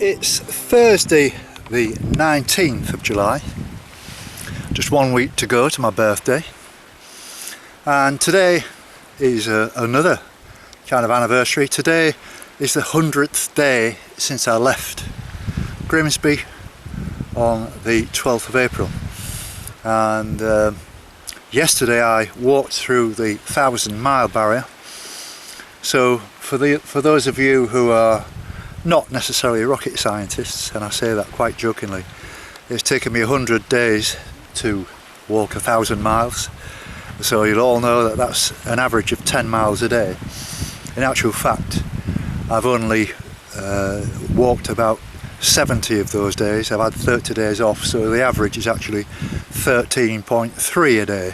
It's Thursday the 19th of July, just 1 week to go to my birthday, and today is another kind of anniversary. Today is the 100th day since I left Grimsby on the 12th of April, and yesterday I walked through the 1,000-mile barrier. So for those of you who are not necessarily rocket scientists, and I say that quite jokingly, it's taken me 100 days to walk 1,000 miles, so you'll all know that that's an average of 10 miles a day. In actual fact, I've only walked about 70 of those days. I've had 30 days off, so the average is actually 13.3 a day,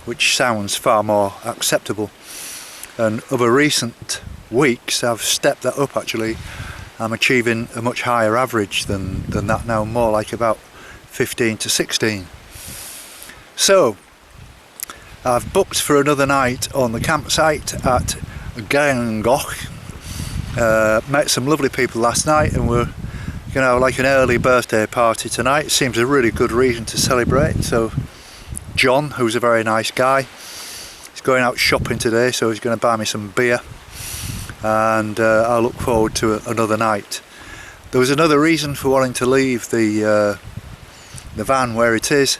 which sounds far more acceptable. And over recent weeks I've stepped that up. Actually, I'm achieving a much higher average than that now, more like about 15 to 16. So I've booked for another night on the campsite at Gyrn, Goch. Met some lovely people last night, and we're going to have like an early birthday party tonight. It seems a really good reason to celebrate. So John, who's a very nice guy, he's going out shopping today, so he's going to buy me some beer, and I look forward to another night. There was another reason for wanting to leave the van where it is.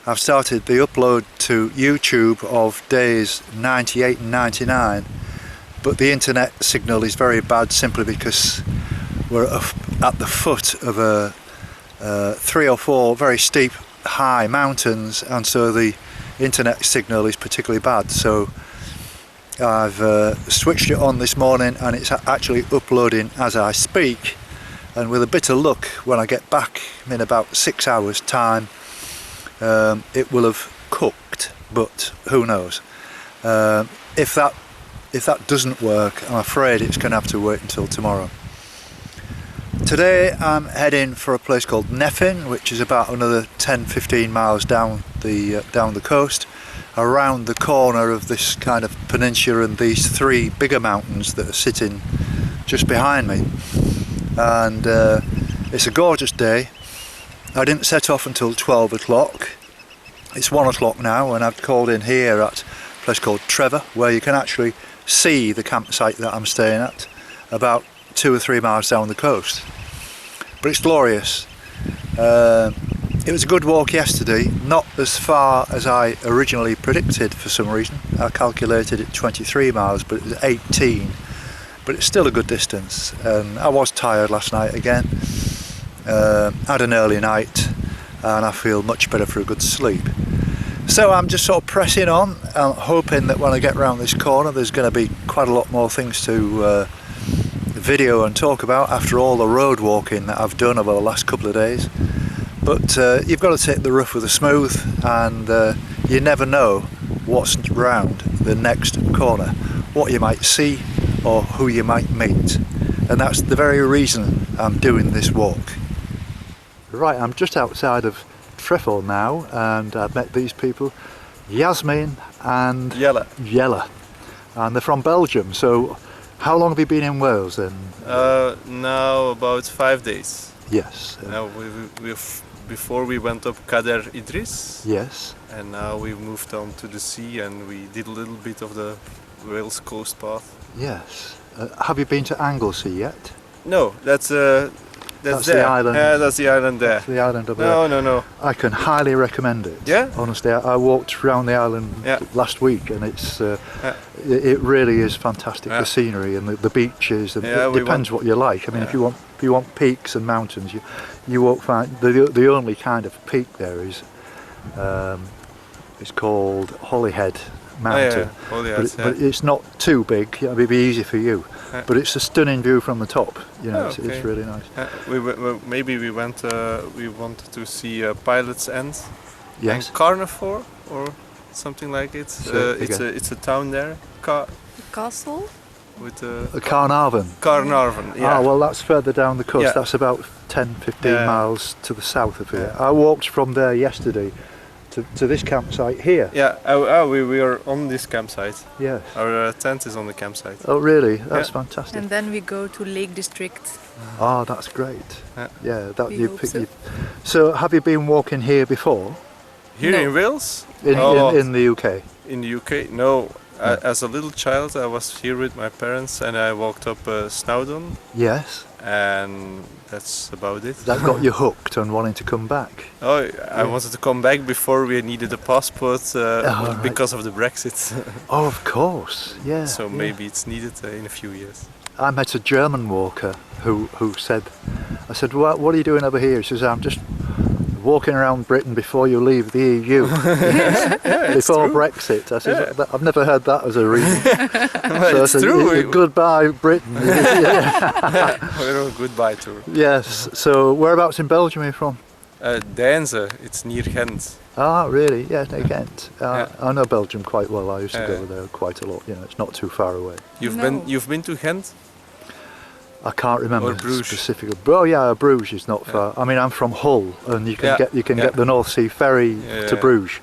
I've started the upload to YouTube of days 98 and 99, but the internet signal is very bad simply because we're at the foot of a 3 or 4 very steep high mountains, and so the internet signal is particularly bad. So I've switched it on this morning, and it's actually uploading as I speak, and with a bit of luck, when I get back in about 6 hours time, it will have cooked, but who knows. If that doesn't work, I'm afraid it's going to have to wait until tomorrow. Today I'm heading for a place called Nefyn, which is about another 10-15 miles down the coast, around the corner of this kind of peninsula and these 3 bigger mountains that are sitting just behind me. And it's a gorgeous day. I didn't set off until 12 o'clock. It's 1 o'clock now, and I've called in here at a place called Trevor, where you can actually see the campsite that I'm staying at, about 2 or 3 miles down the coast. But it's glorious. It was a good walk yesterday, not as far as I originally predicted for some reason. I calculated it 23 miles, but it was 18. But it's still a good distance, and I was tired last night again. Had an early night, and I feel much better for a good sleep. So I'm just sort of pressing on. I'm hoping that when I get round this corner there's going to be quite a lot more things to video and talk about after all the road walking that I've done over the last couple of days. But you've got to take the rough with the smooth, and you never know what's round the next corner, what you might see or who you might meet. And that's the very reason I'm doing this walk. Right, I'm just outside of Trefort now, and I've met these people, Yasmin and Jelle, and they're from Belgium. So how long have you been in Wales then? Now about 5 days. Yes. Now before we went up Kader Idris. Yes. And now we moved on to the sea, and we did a little bit of the Wales coast path. Yes. Have you been to Anglesey yet? No, that's there. The island. Yeah, that's the island there. That's the island over there. No. I can highly recommend it. Yeah. Honestly, I walked around the island last week, and it's it really is fantastic. The scenery and the beaches. And it depends what you like. I mean, if you want peaks and mountains, you won't find the only kind of peak there is it's called Holyhead Mountain. But it's not too big. It'd be easy for you. But it's a stunning view from the top. You know, it's really nice. Maybe we wanted to see Pilot's End. Yes. And Carnivore or something like it. It's a town there. Castle. With Carnarvon. Carnarvon. Yeah. Ah, well, that's further down the coast. Yeah. That's about 10-15 miles to the south of here. I walked from there yesterday to this campsite here. Yeah, we are on this campsite. Yes. Our tent is on the campsite. Oh really? That's fantastic. And then we go to Lake District. Oh, that's great. Yeah, that We hope so. So have you been walking here before? Here No. in Wales? In the UK? In the UK? No. As a little child I was here with my parents, and I walked up Snowdon. Yes. And that's about it. That got you hooked on wanting to come back? Oh, I wanted to come back before we needed a passport because of the Brexit. Oh, of course, yeah. So maybe it's needed in a few years. I met a German walker who said, I said, what are you doing over here? He says, I'm just walking around Britain before you leave the EU. Before Brexit. I said, I've never heard that as a reason. So it's true. Goodbye, Britain. We're on a goodbye tour. Yes. So whereabouts in Belgium are you from? Deinze, it's near Ghent. Ah, really? Yeah, near Ghent. I know Belgium quite well. I used to go there quite a lot. You know, it's not too far away. You've been to Ghent? I can't remember Or Bruges. specifically. Oh yeah, Bruges is not far. I mean, I'm from Hull, and you can get the North Sea ferry to Bruges,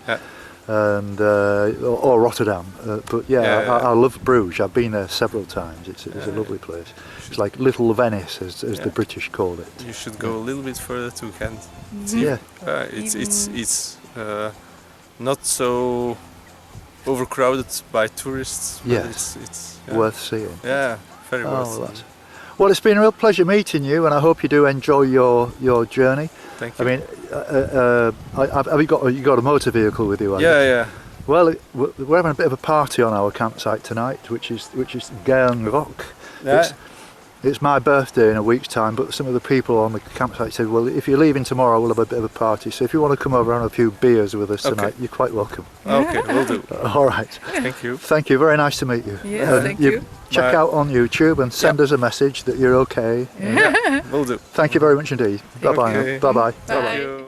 and or Rotterdam. But I love Bruges. I've been there several times. It's a lovely place. It's like Little Venice, as the British call it. You should go a little bit further to Ghent. It's not so overcrowded by tourists. Yes, it's worth seeing. Yeah, very worth seeing. Well, it's been a real pleasure meeting you, and I hope you do enjoy your journey. Thank you. I mean, have you got a motor vehicle with you? Yeah. Well, we're having a bit of a party on our campsite tonight, which is Gyrn Goch. Yeah. It's my birthday in a week's time, but some of the people on the campsite said, well, if you're leaving tomorrow, we'll have a bit of a party. So if you want to come over and have a few beers with us tonight, you're quite welcome. Okay, we'll do. All right. Thank you. Thank you. Very nice to meet you. Yes, thank you. Check out on YouTube and send us a message that you're okay. Yeah, we'll do. Thank you very much indeed. Bye-bye. Okay. Bye-bye. Thank you.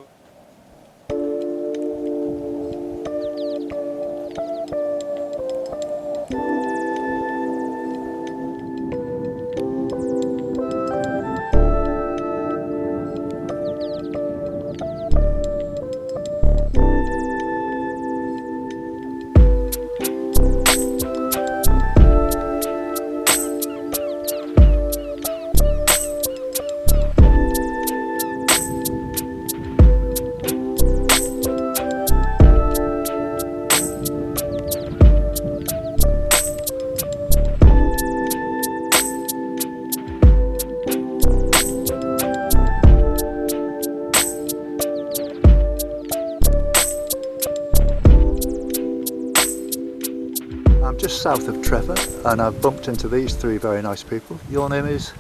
just south of Trevor, and I've bumped into these three very nice people. Your name is?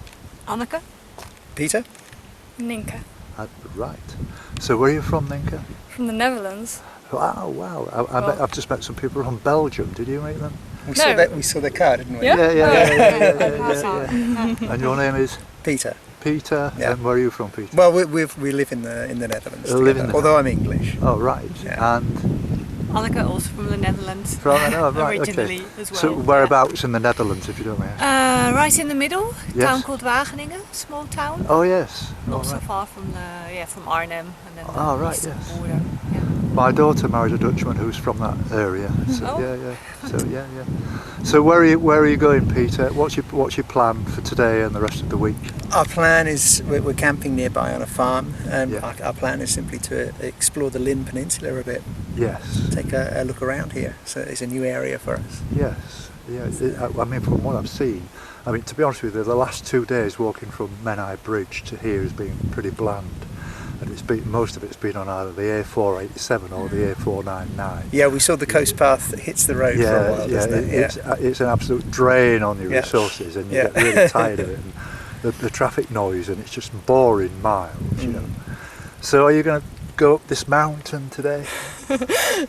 Anneke. Peter? Ninka. Right. So where are you from, Ninka? From the Netherlands. Wow, wow. I've just met some people from Belgium. Did you meet them? We saw their car, didn't we? Yeah? Yeah. And your name is? Peter. Peter. Yeah. And where are you from, Peter? Well, we live in the Netherlands You live together, in the although I'm English. Oh, right. Yeah. And Anneke, also from the Netherlands. right, Originally okay. as well. So whereabouts in the Netherlands, if you don't mind? Right in the middle, Yes. town called Wageningen, small town. Oh, yes. Not Oh, so right. far from Arnhem and then the Oh, right, eastern yes. border. Yeah. My daughter married a Dutchman who's from that area. So, Oh. yeah. So yeah. So where are you going, Peter? What's your plan for today and the rest of the week? Our plan is we're camping nearby on a farm, and Yeah. our plan is simply to explore the Lynn Peninsula a bit, Yes. take a look around here. So it's a new area for us. Yes. Yeah. I mean, from what I've seen, I mean, to be honest with you, the last 2 days walking from Menai Bridge to here has been pretty bland, and most of it's been on either the A487 or the A499. Yeah, we saw the coast path that hits the road for a while, doesn't it? It's an absolute drain on your Yeah. resources, and you Yeah. get really tired of it. And the traffic noise, and it's just boring miles, you know. So are you going to go up this mountain today?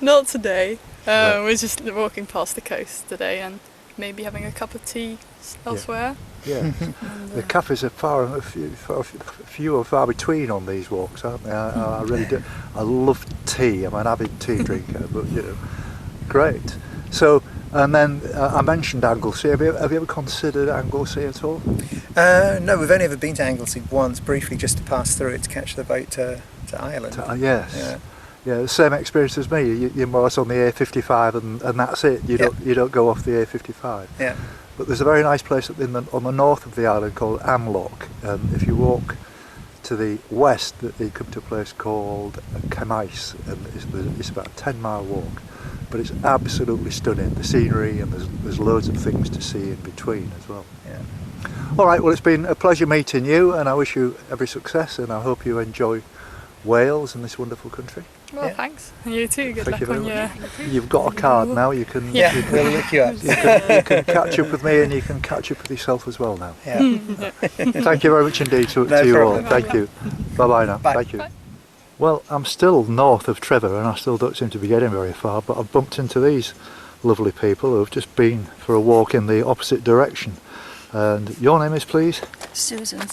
Not today. Right. We're just walking past the coast today and maybe having a cup of tea elsewhere. Yeah. The cafes are few or far between on these walks, aren't they? I really do. I love tea. I'm an avid tea drinker, but you know, great. So, and then I mentioned Anglesey. Have you ever considered Anglesey at all? No, we've only ever been to Anglesey once, briefly, just to pass through it to catch the boat to Ireland. Yes. Yeah, the same experience as me. You're more or less on the A55, and that's it. You don't go off the A55. Yeah. But there's a very nice place on the north of the island called Amloch, and if you walk to the west, you come to a place called Kemais, and it's about a 10-mile walk, but it's absolutely stunning. The scenery, and there's loads of things to see in between as well. Yeah. All right, well, it's been a pleasure meeting you, and I wish you every success, and I hope you enjoy Wales and this wonderful country. Well, Yeah. thanks. And you too. Good Thank you luck very on much. your... You've got a card now. You can Yeah, we'll look you up. you can catch up with me, and you can catch up with yourself as well now. Yeah. Thank you very much indeed to No you all. problem. Thank you. Bye now. Bye. Thank you. Bye. Well, I'm still north of Trevor, and I still don't seem to be getting very far, but I've bumped into these lovely people who have just been for a walk in the opposite direction. And your name is, please? Susan.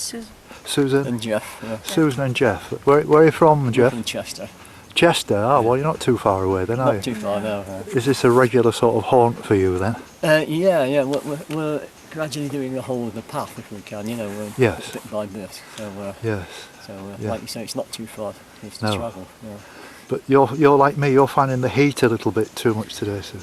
Susan? And Jeff, yeah. Susan and Jeff. Where are you from, Jeff? From Chester. Chester? Oh, well, you're not too far away then, are you? Not too far now. Is this a regular sort of haunt for you then? Yeah. We're gradually doing the whole of the path if we can, you know, Yes. bit by bit. So, Yes. Yeah. like you say, it's not too far for us to No. travel. Yeah. But you're like me, you're finding the heat a little bit too much today, Sue.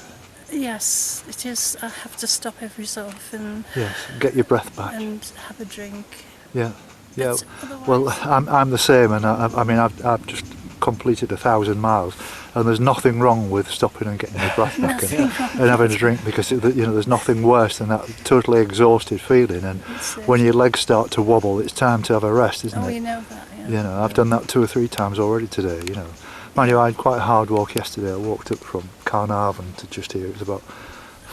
Yes, it is. I have to stop every so often Yes, get your breath back. and have a drink. Yeah. But Well, otherwise- I'm the same, and I mean I've just completed 1,000 miles, and there's nothing wrong with stopping and getting your breath back and having a drink, because there's nothing worse than that totally exhausted feeling, and It's, when your legs start to wobble, it's time to have a rest, isn't oh, it? you know that, yeah. You know, I've done that 2 or 3 times already today. You know, mind you, I had quite a hard walk yesterday. I walked up from Carnarvon to just here. It was about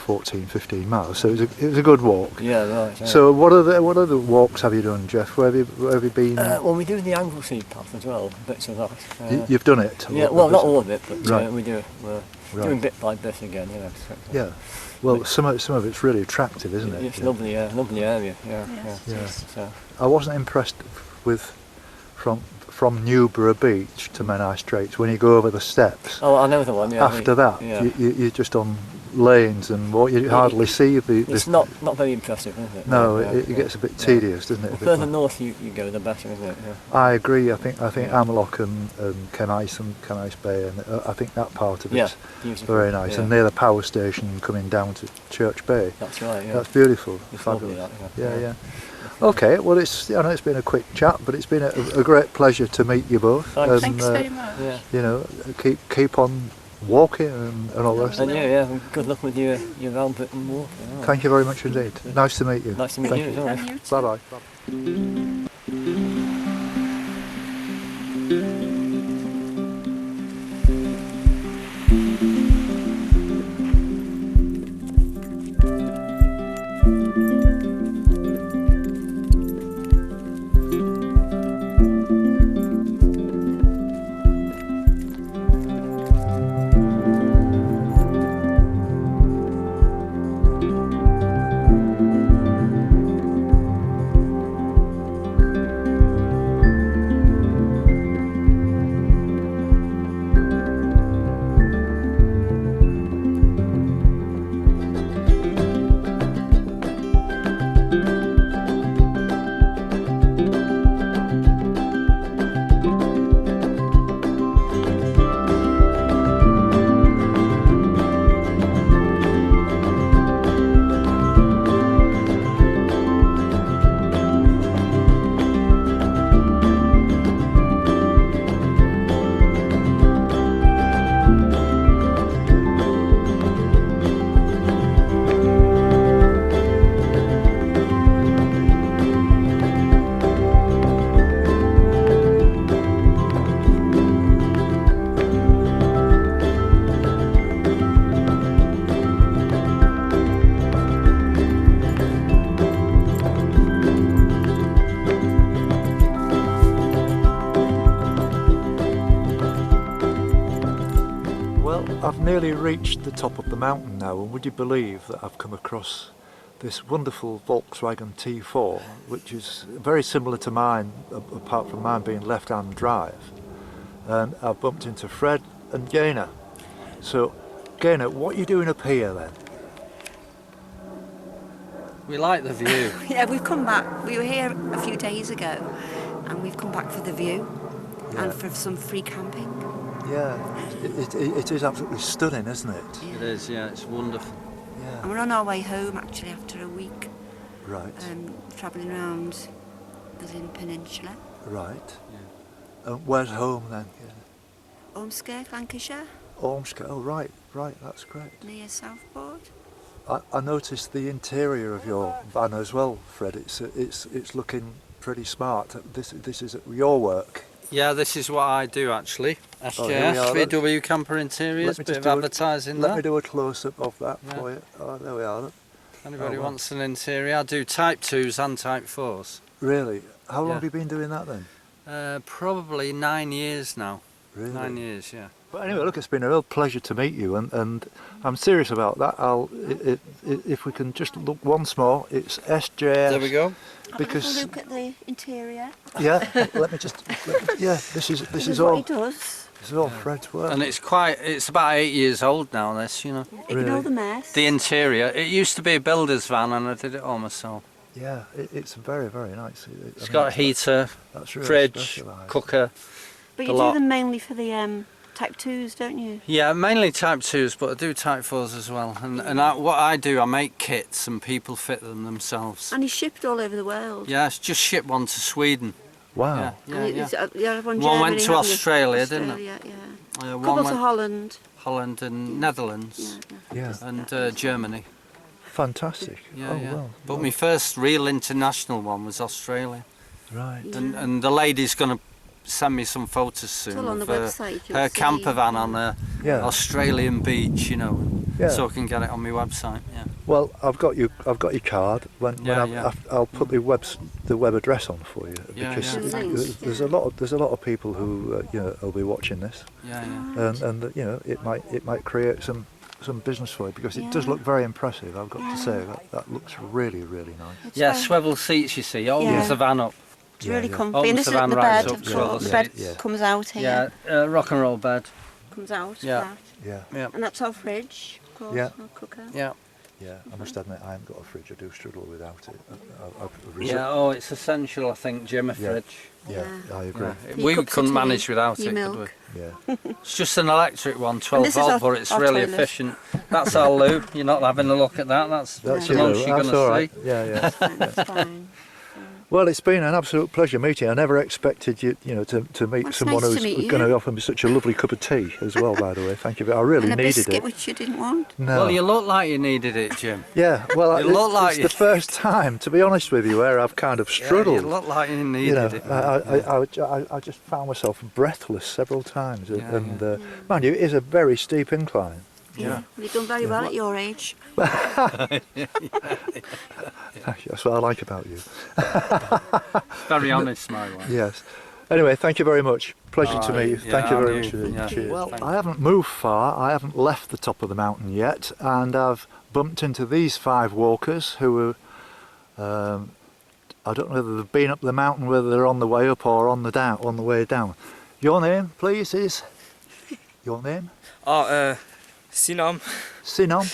14-15 miles, so it was a good walk. Yeah, right. Yeah. So what other walks have you done, Jeff? Where have you been? Well, we do the Anglesey path as well, bits of that. You've done it. Yeah, well, not all of it, but Right. we're Right. doing bit by bit again, you know. Yeah. Well, some of it's really attractive, isn't it? It's Yeah. lovely area. Yeah. Yes. Yeah. So, I wasn't impressed with from Newborough Beach to Menai Straits when you go over the steps. oh, I know the one. Yeah. After that, yeah. you're just on lanes, and you hardly see the. It's not very impressive, is it? No, Yeah, it gets a bit tedious, doesn't it? The a bit further like- north you go, the better, isn't it? Yeah. I agree. I think Amloch and Kemais and Kemais Bay, and I think that part of Yeah, it's beautiful. very nice. Yeah. And near the power station coming down to Church Bay, That's right. Yeah. that's beautiful. It's Fabulous. lovely, that, Yeah. Okay, well, I know it's been a quick chat, but it's been a great pleasure to meet you both. Thanks. And, Thanks very much. Yeah. you know, keep on walking and all the rest. And yeah. Good luck with your round Britain walk. Yeah. Thank you very much indeed. Nice to meet you. Nice to meet Thank you as well. And you too. Bye bye. nearly reached the top of the mountain now, and would you believe that I've come across this wonderful Volkswagen T4, which is very similar to mine, apart from mine being left-hand drive. And I've bumped into Fred and Gaynor. So, Gaynor, what are you doing up here then? We like the view. Yeah, we've come back. We were here a few days ago, and we've come back for the view and for some free camping. Yeah, it is absolutely stunning, isn't it? Yeah. It is, yeah, it's wonderful. Yeah. And we're on our way home actually after a week Right, travelling around the Lynn Peninsula. right. Where's home then? Yeah. Ormskirk, Lancashire, Ormskirk. Oh, right, that's great. near Southport. I noticed the interior of your van as well, Fred. It's looking pretty smart. This is your work. Yeah, this is what I do actually. Oh, here we are. SJS, VW Camper Interiors, bit of advertising Let there. me do a close-up of that Yeah. for you. Oh, there we are. Anybody wow. wants an interior? I do Type 2s and Type 4s. Really? How long Yeah. have you been doing that then? Probably 9 years now. Really? 9 years, yeah. But anyway, look, it's been a real pleasure to meet you, and I'm serious about that. If we can just look once more, it's SJS. There we go. Because Have a look at the interior. yeah, let me just this is what all he does. this is all Fred's work. And it's about 8 years old now, this, you know. Ignore Really? the mess. The interior, it used to be a builder's van and I did it all myself. Yeah, it's very, very nice. It's got a heater, that's really fridge, specialised. cooker. But the you lot. do them mainly for the Type 2s, don't you? Yeah, mainly Type 2s, but I do Type 4s as well. And what I do, I make kits and people fit them themselves. And he's shipped all over the world. Yeah, it's just shipped one to Sweden. Wow. Yeah, And yeah. One One went Germany, to haven't you? Australia, didn't it? Australia, yeah. One Couple to went Holland. Holland and Netherlands Yeah. and Germany. Fantastic. Yeah, oh yeah. well. But my first real international one was Australia. Right. And the lady's going to send me some photos soon It's all on the of website. you'll her see. camper van on a Yeah. Australian beach, you know, Yeah. so I can get it on my website. Yeah. Well, I've got your card. When Yeah. I'll put the web address on for you Yeah, because yeah. there's a lot of people who will be watching this, Yeah, yeah. and it might create some business for you because it does look very impressive. I've got to say that looks really, really nice. It's Yeah, very- swivel seats, you see, opens Yeah. the van up. It's really yeah. comfy. Opens And this the is van the right bed, up, of swivel course. The bed seats. Yeah. comes out here. Yeah, rock and roll bed. Comes out. Yeah. Flat. Yeah, Yeah, And that's our fridge, of course. Yeah. Our cooker. yeah. yeah. I must admit, I haven't got a fridge. I do struggle without it. Yeah, oh, it's essential, I think, Jim, a Yeah. fridge. Yeah, I agree. Yeah. Your We cups of couldn't tea, manage without your it, milk. could we? Yeah. It's just an electric one, 12 this is volt, our- but it's our really toilet. efficient. That's our loo. You're not having a look at that. That's That's the you. most you're That's going all to right. see. Yeah. That's fine. Well, it's been an absolute pleasure meeting. I never expected you to meet Well, it's someone nice to who's meet you. going to offer me such a lovely cup of tea as well. By the way, thank you. I really And a needed biscuit it. which you didn't want. No. Well, you look like you needed it, Jim. Yeah. Well, You look like it's you- the first time, to be honest with you, where I've kind of struggled. Yeah, you look like you You needed know, it. I just found myself breathless several times, Yeah, and mind you, it is a very steep incline. Yeah. Well, you've done very well at your age. That's what I like about you. Very honest, my wife. Yes. Anyway, thank you very much. Pleasure to meet you. Yeah, Thank you very and much. you. Yeah. Cheers. Well, Thank I haven't moved far. I haven't left the top of the mountain yet, and I've bumped into these 5 walkers who are. I don't know whether they've been up the mountain, whether they're on the way up or on the way down. Your name, please, is your name? Sinan. Sinan.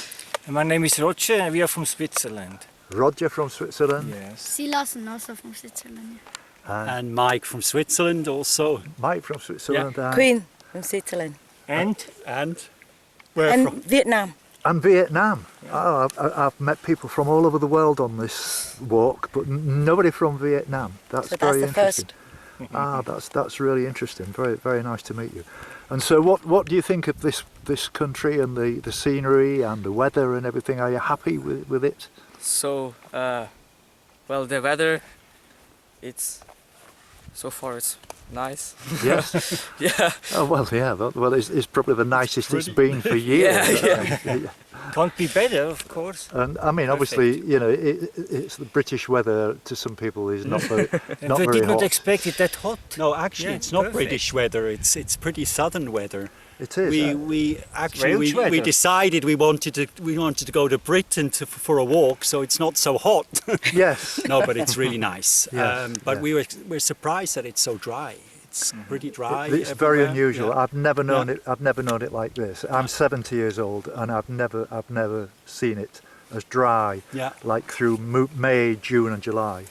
My name is Roger and we are from Switzerland. Roger from Switzerland. Yes. Silas and also from Switzerland. And Mike from Switzerland also. Mike from Switzerland. and- Queen from Switzerland. And where And from? Vietnam. And Vietnam. Oh, I've met people from all over the world on this walk, but nobody from Vietnam. That's So that's very the interesting. first. That's really interesting. Very, very nice to meet you. And so, what do you think of this country and the scenery and the weather and everything? Are you happy with it? So, well, the weather, so far it's nice. Yes. Yeah. Oh well, yeah. Well, it's probably the nicest it's been for years. Yeah. Can't be better, of course. And I mean, obviously, you know, it's the British weather to some people is not very, And not we very did not hot. expect it that hot. No, actually, Yeah, it's not perfect. British weather. It's pretty southern weather. It is. We actually Welsh we weather. decided we wanted to go to Britain for a walk, so it's not so hot. Yes. No, but it's really nice. Yes, But yeah. we're surprised that it's so dry. It's pretty dry. It's very everywhere. unusual. Yeah. I've never known Yeah. it. I've never known it like this. I'm 70 years old, and I've never seen it as dry, Yeah. like through May, June, and July.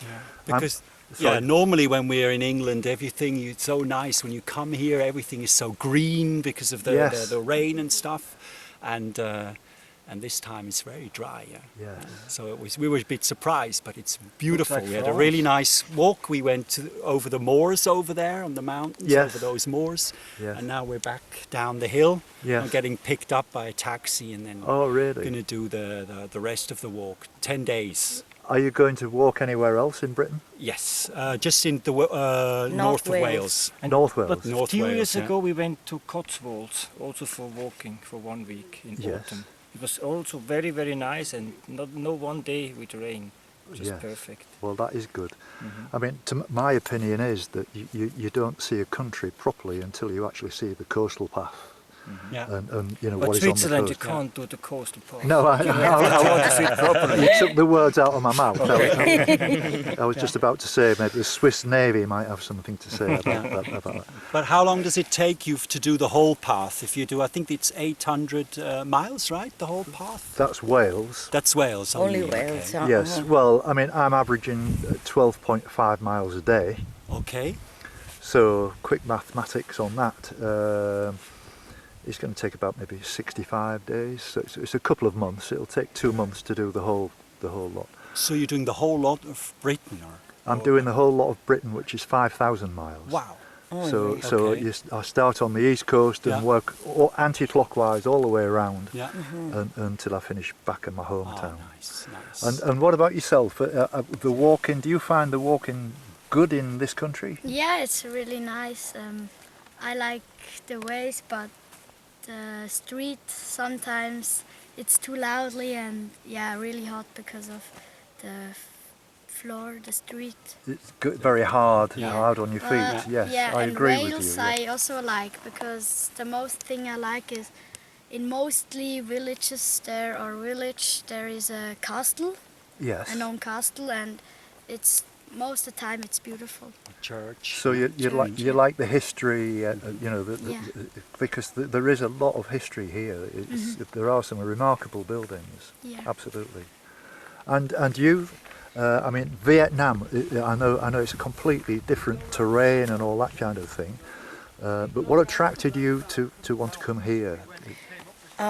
Because sorry. normally when we're in England, everything is so nice. When you come here, everything is so green because of Yes. the rain and stuff, and this time it's very dry. Yeah. Yes. So we were a bit surprised, but it's beautiful. like We had a France. really nice walk. We went over the moors over there on the mountains, Yes. over those moors, Yes. and now we're back down the hill. Yes. I'm getting picked up by a taxi, and then Oh, really? going to do the rest of the walk. 10 days. Are you going to walk anywhere else in Britain? Yes, just in the north of Wales. Wales. North Wales. But North 2 Wales, years yeah. ago we went to Cotswolds also for walking for 1 week in Yes. autumn. It was also very, very nice and no one day with rain. Just Yes. perfect. Well, that is good. I mean, my opinion is that you don't see a country properly until you actually see the coastal path Yeah. and you know But what is on the Switzerland, you coast. can't do the coastal path. No, I want to see it properly. You took the words out of my mouth. I was just about to say maybe the Swiss Navy might have something to say about that. But how long does it take you to do the whole path? If you do, I think it's 800 miles, right? The whole path? That's Wales. That's Wales. Only okay. Wales, yeah. Yes. Well, I mean, I'm averaging 12.5 miles a day. Okay. So quick mathematics on that. It's going to take about maybe 65 days. So it's a couple of months. It'll take 2 months to do the whole lot. So you're doing the whole lot of Britain, or? I'm doing the whole lot of Britain, which is 5,000 miles. Wow. So Okay. I start on the east coast and Yeah. work anti-clockwise all the way around Yeah. until I finish back in my hometown. Oh, nice, nice. And what about yourself? The walking, do you find the walking good in this country? Yeah, it's really nice. I like the ways, but the street sometimes it's too loudly and really hot because of the floor, the street. It's good, very hard, Yeah. hard on your feet. Yes, I and agree Wales with you. I also like because the most thing I like is in mostly villages there is a castle, Yes. a known castle, and it's most of the time it's beautiful. Church. So you like the history, you know, Yeah. because there is a lot of history here. There are some remarkable buildings. Yeah. Absolutely. And you, I mean, Vietnam. I know it's a completely different terrain and all that kind of thing. But what attracted you to want to come here?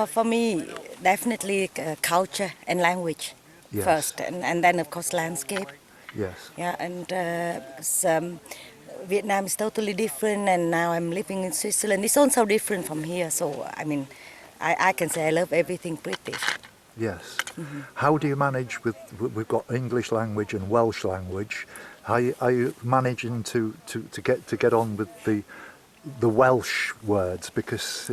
For me, definitely culture and language Yes. first, and then of course landscape. Yes. Yeah, and Vietnam is totally different, and now I'm living in Switzerland. It's also different from here, so I mean, I can say I love everything British. Yes. How do you manage with? We've got English language and Welsh language. Are you managing to get on with the Welsh words, because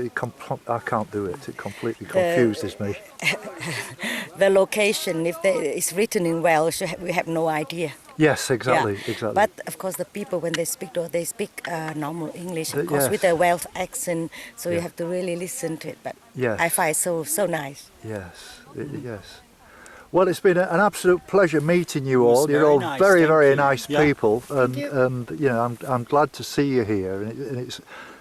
I can't do it. It completely confuses me. The location, if it's written in Welsh, we have no idea. Yes, exactly, Yeah. exactly. But of course, the people when they speak normal English, of course, yes. with a Welsh accent. So you Yeah. have to really listen to it. But Yes. I find it so nice. Yes, yes. Well, it's been an absolute pleasure meeting you all. was You're very all nice, very, thank very you. nice Yeah. people, and you know, I'm glad to see you here, and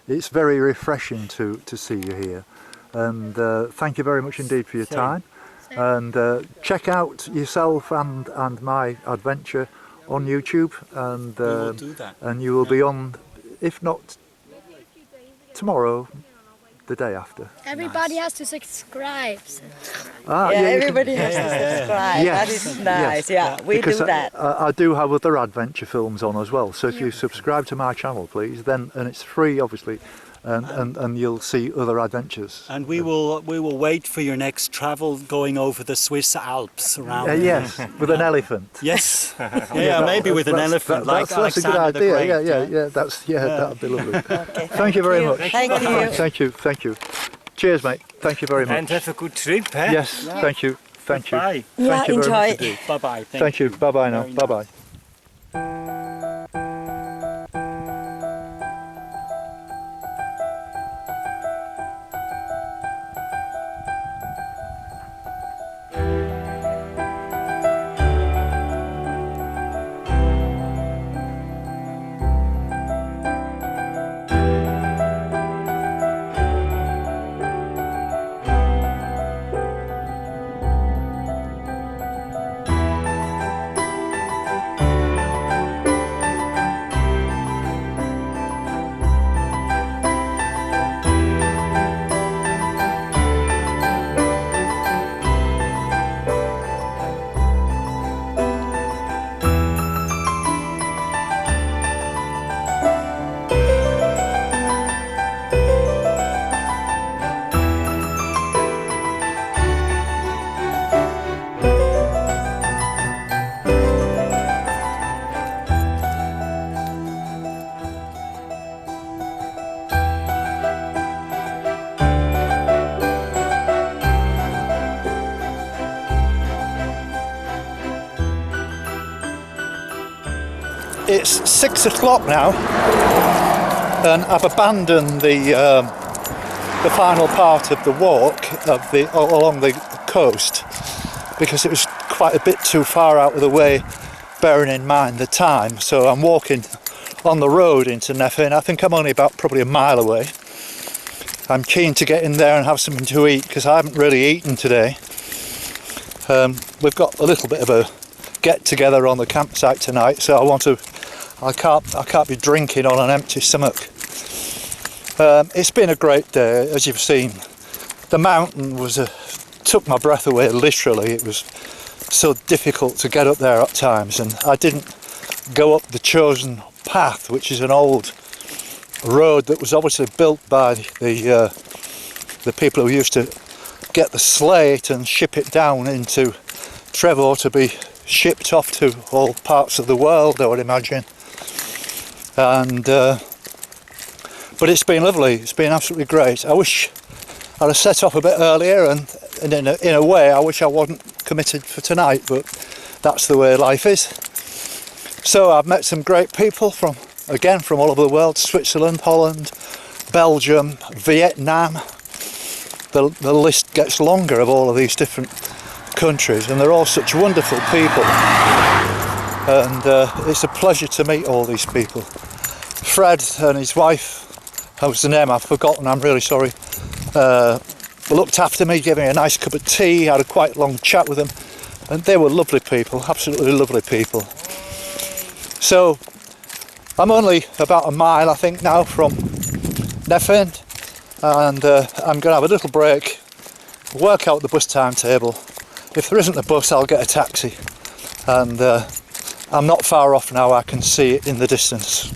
it's very refreshing to see you here. And thank you very much indeed for your time. And check out yourself and my adventure on YouTube, and We will do that. and you will be on, if not tomorrow, the day after. Everybody has to subscribe. Ah, Yeah, you can- everybody has to subscribe. Yes, That is nice. yes. Yeah, we Because do that. I do have other adventure films on as well. So if you subscribe to my channel, please, then and it's free, obviously, and you'll see other adventures. And we will wait for your next travel, going over the Swiss Alps around. Yes, with an elephant. Yes. Yeah, maybe with an elephant, like that's a good Alexander the idea. Great. Yeah. That'd be lovely. Okay, Thank you very much. Thank you. Thank you. Cheers, mate. Thank you very much. And have a good trip, eh? Yes, thank you. Thank you. Bye. Thank Yeah, you very enjoy. much indeed. Bye bye. Thank you. Bye bye now. Very Bye bye. it's 6 o'clock now, and I've abandoned the final part of the walk along the coast because it was quite a bit too far out of the way, bearing in mind the time. So I'm walking on the road into Nefyn. I think I'm only about probably a mile away. I'm keen to get in there and have something to eat because I haven't really eaten today. We've got a little bit of a get together on the campsite tonight, so I can't be drinking on an empty stomach. It's been a great day, as you've seen. The mountain took my breath away, literally. It was so difficult to get up there at times, and I didn't go up the chosen path, which is an old road that was obviously built by the people who used to get the slate and ship it down into Trevor to be shipped off to all parts of the world, I would imagine. And but it's been lovely. It's been absolutely great. I wish I'd have set off a bit earlier, and in a way I wish I wasn't committed for tonight, but that's the way life is. So I've met some great people from all over the world: Switzerland, Holland, Belgium, Vietnam. The list gets longer of all of these different countries, and they're all such wonderful people, and it's a pleasure to meet all these people. Fred and his wife, whose the name I've forgotten, I'm really sorry, looked after me, gave me a nice cup of tea. I had a quite long chat with them, and they were lovely people, absolutely lovely people. So I'm only about a mile, I think, now from Nefyn, and I'm going to have a little break, work out the bus timetable. If there isn't a bus, I'll get a taxi, and I'm not far off now. I can see it in the distance.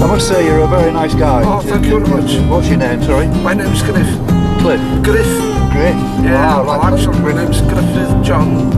I must say you're a very nice guy. Oh, thank you very much. What's your name, sorry? My name's Griff. Cliff? Griff. Griff? Yeah, wow, well, actually my name's Griffith John